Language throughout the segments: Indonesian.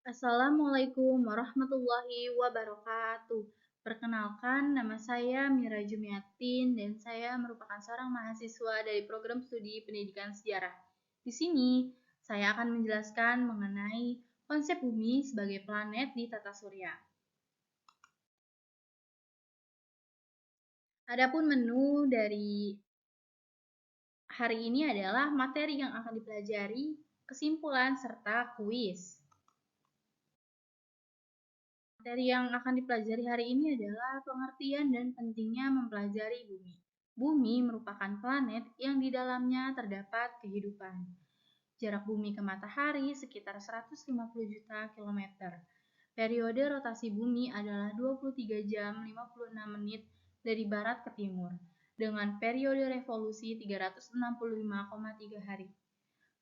Assalamualaikum warahmatullahi wabarakatuh. Perkenalkan, nama saya Mira Jumiatin dan saya merupakan seorang mahasiswa dari program studi pendidikan sejarah. Di sini, saya akan menjelaskan mengenai konsep bumi sebagai planet di tata surya. Adapun menu dari hari ini adalah materi yang akan dipelajari, kesimpulan, serta kuis. Materi yang akan dipelajari hari ini adalah pengertian dan pentingnya mempelajari bumi. Bumi merupakan planet yang di dalamnya terdapat kehidupan. Jarak bumi ke matahari sekitar 150 juta kilometer. Periode rotasi bumi adalah 23 jam 56 menit dari barat ke timur, dengan periode revolusi 365,3 hari.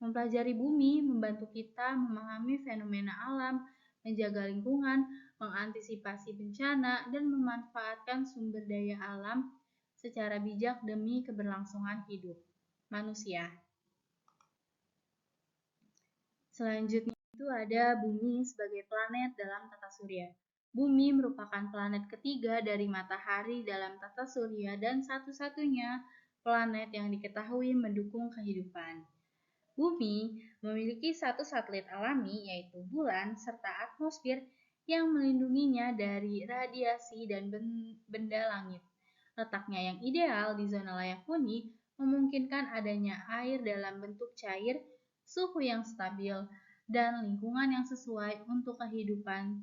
Mempelajari bumi membantu kita memahami fenomena alam, menjaga lingkungan, mengantisipasi bencana, dan memanfaatkan sumber daya alam secara bijak demi keberlangsungan hidup manusia. Selanjutnya itu ada bumi sebagai planet dalam tata surya. Bumi merupakan planet ketiga dari matahari dalam tata surya dan satu-satunya planet yang diketahui mendukung kehidupan. Bumi memiliki satu satelit alami, yaitu bulan, serta atmosfer yang melindunginya dari radiasi dan benda langit. Letaknya yang ideal di zona layak huni memungkinkan adanya air dalam bentuk cair, suhu yang stabil, dan lingkungan yang sesuai untuk kehidupan.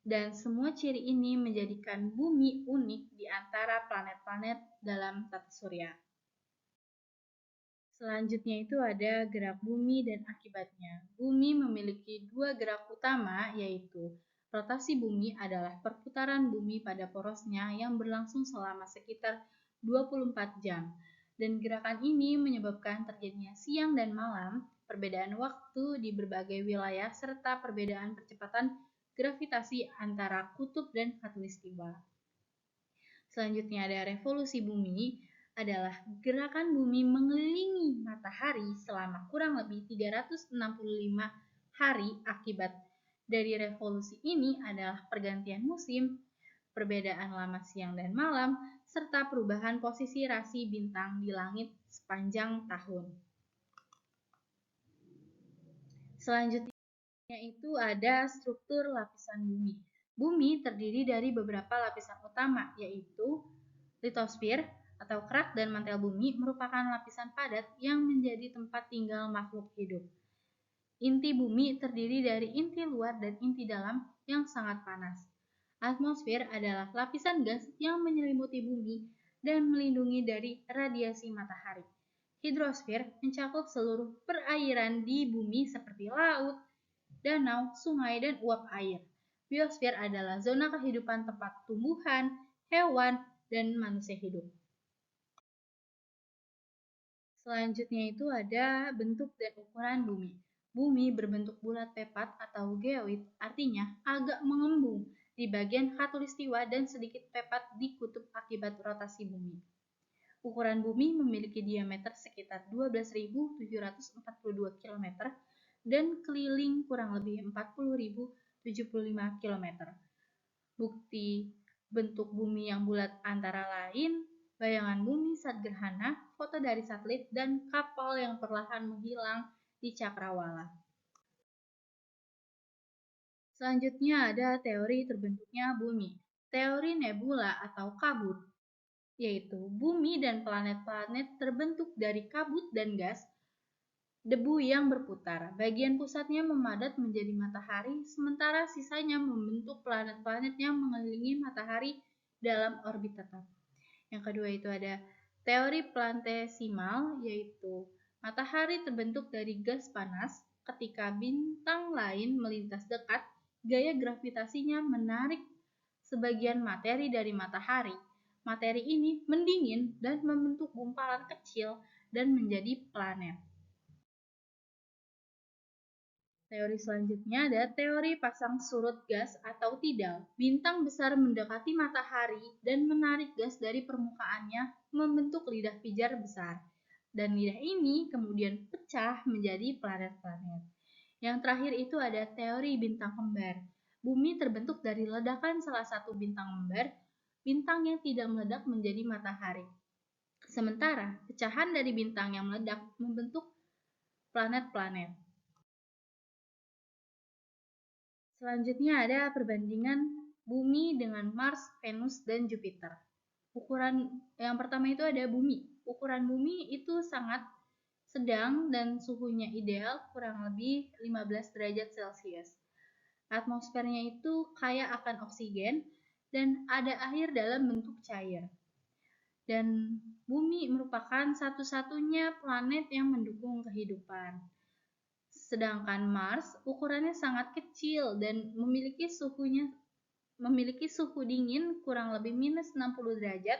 Dan semua ciri ini menjadikan bumi unik di antara planet-planet dalam tata surya. Selanjutnya itu ada gerak bumi dan akibatnya. Bumi memiliki dua gerak utama, yaitu rotasi bumi adalah perputaran bumi pada porosnya yang berlangsung selama sekitar 24 jam. Dan gerakan ini menyebabkan terjadinya siang dan malam, perbedaan waktu di berbagai wilayah, serta perbedaan percepatan gravitasi antara kutub dan khatulistiwa. Selanjutnya ada revolusi bumi, adalah gerakan bumi mengelilingi matahari selama kurang lebih 365 hari. Akibat dari revolusi ini adalah pergantian musim, perbedaan lama siang dan malam, serta perubahan posisi rasi bintang di langit sepanjang tahun. Selanjutnya itu ada struktur lapisan bumi. Bumi terdiri dari beberapa lapisan utama, yaitu litosfer atau kerak dan mantel bumi merupakan lapisan padat yang menjadi tempat tinggal makhluk hidup. Inti bumi terdiri dari inti luar dan inti dalam yang sangat panas. Atmosfer adalah lapisan gas yang menyelimuti bumi dan melindungi dari radiasi matahari. Hidrosfer mencakup seluruh perairan di bumi seperti laut, danau, sungai, dan uap air. Biosfer adalah zona kehidupan tempat tumbuhan, hewan, dan manusia hidup. Selanjutnya itu ada bentuk dan ukuran bumi. Bumi berbentuk bulat pepat atau geoid, artinya agak mengembung di bagian khatulistiwa dan sedikit pepat di kutub akibat rotasi bumi. Ukuran bumi memiliki diameter sekitar 12.742 km dan keliling kurang lebih 40.075 km. Bukti bentuk bumi yang bulat antara lain bayangan bumi saat gerhana, foto dari satelit, dan kapal yang perlahan menghilang di cakrawala. Selanjutnya ada teori terbentuknya bumi. Teori nebula atau kabut, yaitu bumi dan planet-planet terbentuk dari kabut dan gas debu yang berputar. Bagian pusatnya memadat menjadi matahari, sementara sisanya membentuk planet-planet yang mengelilingi matahari dalam orbit tetap. Yang kedua itu ada teori plantesimal, yaitu matahari terbentuk dari gas panas. Ketika bintang lain melintas dekat, gaya gravitasinya menarik sebagian materi dari matahari. Materi ini mendingin dan membentuk gumpalan kecil dan menjadi planet. Teori selanjutnya ada teori pasang surut gas atau tidal. Bintang besar mendekati matahari dan menarik gas dari permukaannya membentuk lidah pijar besar. Dan lidah ini kemudian pecah menjadi planet-planet. Yang terakhir itu ada teori bintang kembar. Bumi terbentuk dari ledakan salah satu bintang kembar, bintang yang tidak meledak menjadi matahari. Sementara pecahan dari bintang yang meledak membentuk planet-planet. Selanjutnya ada perbandingan Bumi dengan Mars, Venus, dan Jupiter. Ukuran yang pertama itu ada Bumi. Ukuran Bumi itu sangat sedang dan suhunya ideal, kurang lebih 15 derajat Celcius. Atmosfernya itu kaya akan oksigen dan ada air dalam bentuk cair. Dan Bumi merupakan satu-satunya planet yang mendukung kehidupan. Sedangkan Mars ukurannya sangat kecil dan memiliki suhu dingin kurang lebih minus 60 derajat,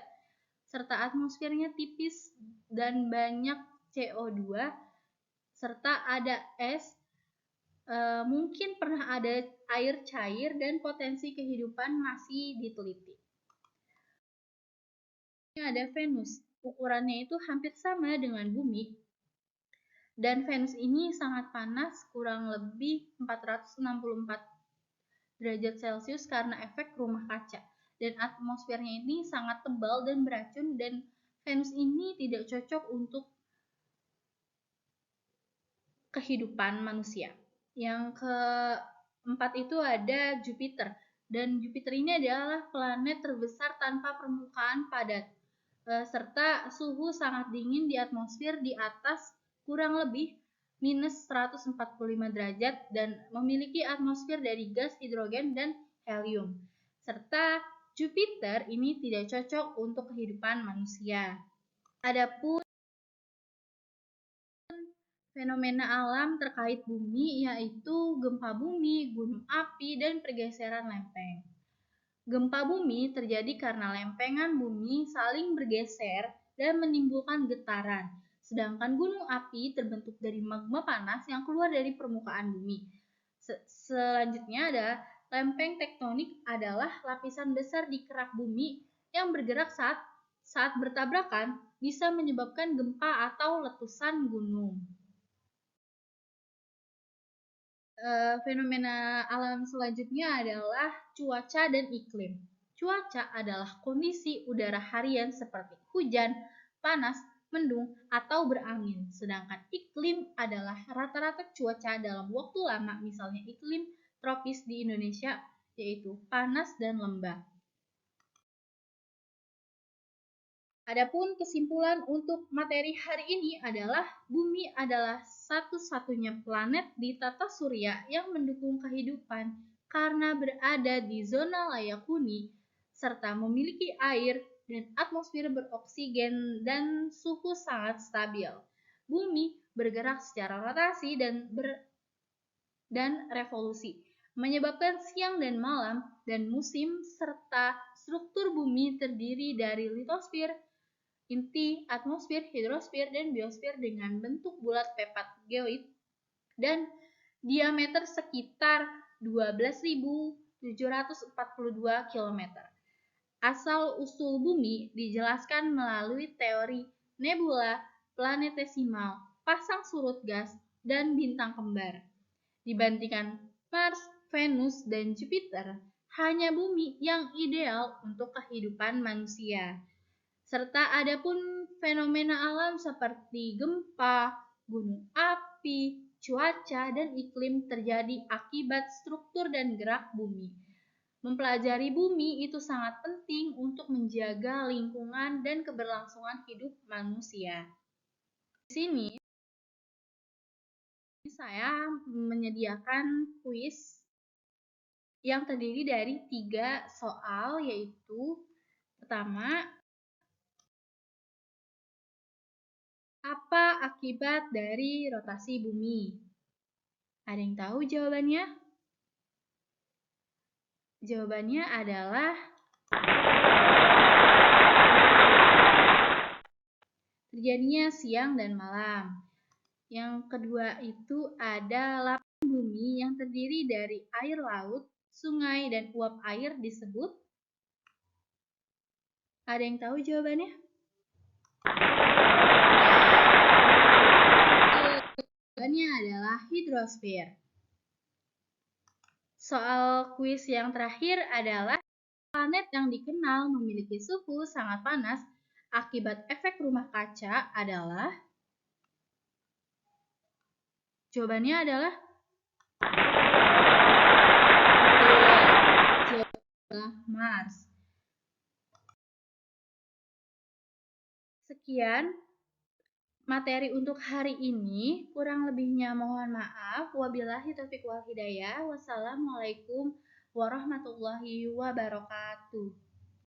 serta atmosfernya tipis dan banyak CO2, serta ada es, mungkin pernah ada air cair dan potensi kehidupan masih diteliti. Ini ada Venus, ukurannya itu hampir sama dengan Bumi, dan Venus ini sangat panas, kurang lebih 464 derajat Celcius karena efek rumah kaca. Dan atmosfernya ini sangat tebal dan beracun, dan Venus ini tidak cocok untuk kehidupan manusia. Yang keempat itu ada Jupiter. Dan Jupiter ini adalah planet terbesar tanpa permukaan padat, serta suhu sangat dingin di atmosfer di atas kurang lebih minus 145 derajat dan memiliki atmosfer dari gas hidrogen dan helium. Serta Jupiter ini tidak cocok untuk kehidupan manusia. Adapun fenomena alam terkait bumi yaitu gempa bumi, gunung api, dan pergeseran lempeng. Gempa bumi terjadi karena lempengan bumi saling bergeser dan menimbulkan getaran. Sedangkan gunung api terbentuk dari magma panas yang keluar dari permukaan bumi. Selanjutnya ada lempeng tektonik adalah lapisan besar di kerak bumi yang bergerak saat bertabrakan bisa menyebabkan gempa atau letusan gunung. Fenomena alam selanjutnya adalah cuaca dan iklim. Cuaca adalah kondisi udara harian seperti hujan, panas, mendung, atau berangin. Sedangkan iklim adalah rata-rata cuaca dalam waktu lama, misalnya iklim tropis di Indonesia, yaitu panas dan lembab. Adapun kesimpulan untuk materi hari ini adalah Bumi adalah satu-satunya planet di tata surya yang mendukung kehidupan karena berada di zona layak huni serta memiliki air dan atmosfer beroksigen dan suhu sangat stabil. Bumi bergerak secara rotasi dan revolusi, menyebabkan siang dan malam dan musim, serta struktur bumi terdiri dari litosfer, inti, atmosfer, hidrosfer, dan biosfer dengan bentuk bulat pepat geoid dan diameter sekitar 12.742 km. Asal-usul bumi dijelaskan melalui teori nebula, planetesimal, pasang surut gas, dan bintang kembar. Dibandingkan Mars, Venus, dan Jupiter, hanya bumi yang ideal untuk kehidupan manusia. Serta ada pun fenomena alam seperti gempa, gunung api, cuaca, dan iklim terjadi akibat struktur dan gerak bumi. Mempelajari bumi itu sangat penting untuk menjaga lingkungan dan keberlangsungan hidup manusia. Di sini saya menyediakan kuis yang terdiri dari 3 soal, yaitu pertama, apa akibat dari rotasi bumi? Ada yang tahu jawabannya? Jawabannya adalah terjadinya siang dan malam. Yang kedua itu ada lapisan bumi yang terdiri dari air laut, sungai, dan uap air disebut. Ada yang tahu jawabannya? Jawabannya adalah hidrosfer. Soal kuis yang terakhir adalah planet yang dikenal memiliki suhu sangat panas akibat efek rumah kaca adalah jawabannya adalah Mars. Sekian materi untuk hari ini, kurang lebihnya mohon maaf. Wabillahi taufiq wal hidayah. Wassalamualaikum warahmatullahi wabarakatuh.